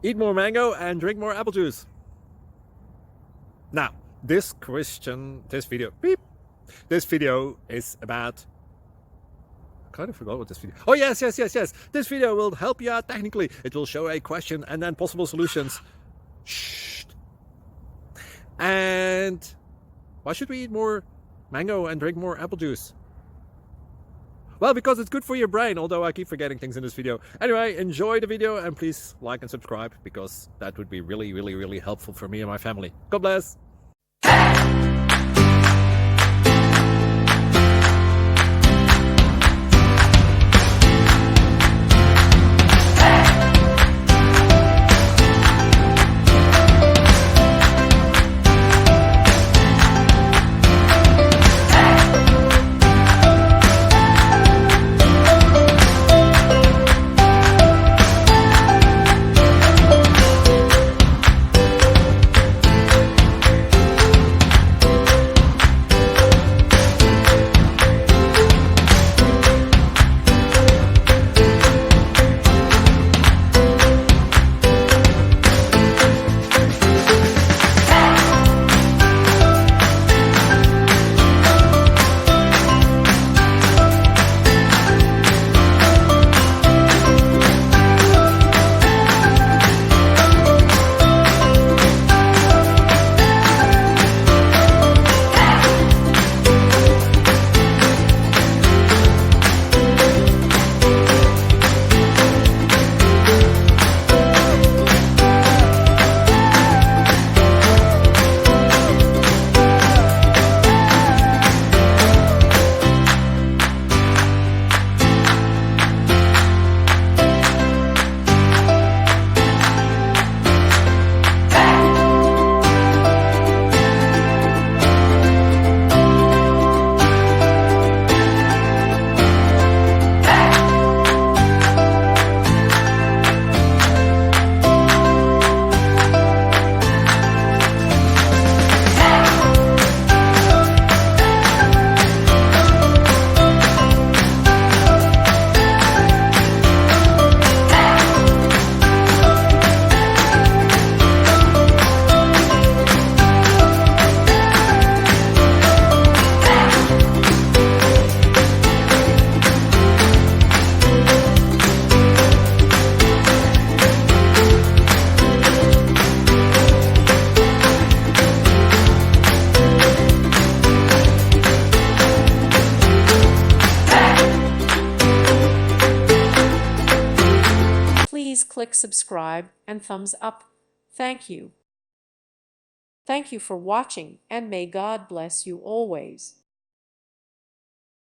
Eat more mango and drink more apple juice. Now, this video is about, I kind of forgot what this video. Oh, yes. This video will help you out technically. It will show a question and then possible solutions. Shh. And why should we eat more mango and drink more apple juice? Well, because it's good for your brain, although I keep forgetting things in this video. Anyway, enjoy the video and please like and subscribe, because that would be really helpful for me and my family. God bless. Please click subscribe and thumbs up. Thank you. Thank you for watching, and may God bless you always.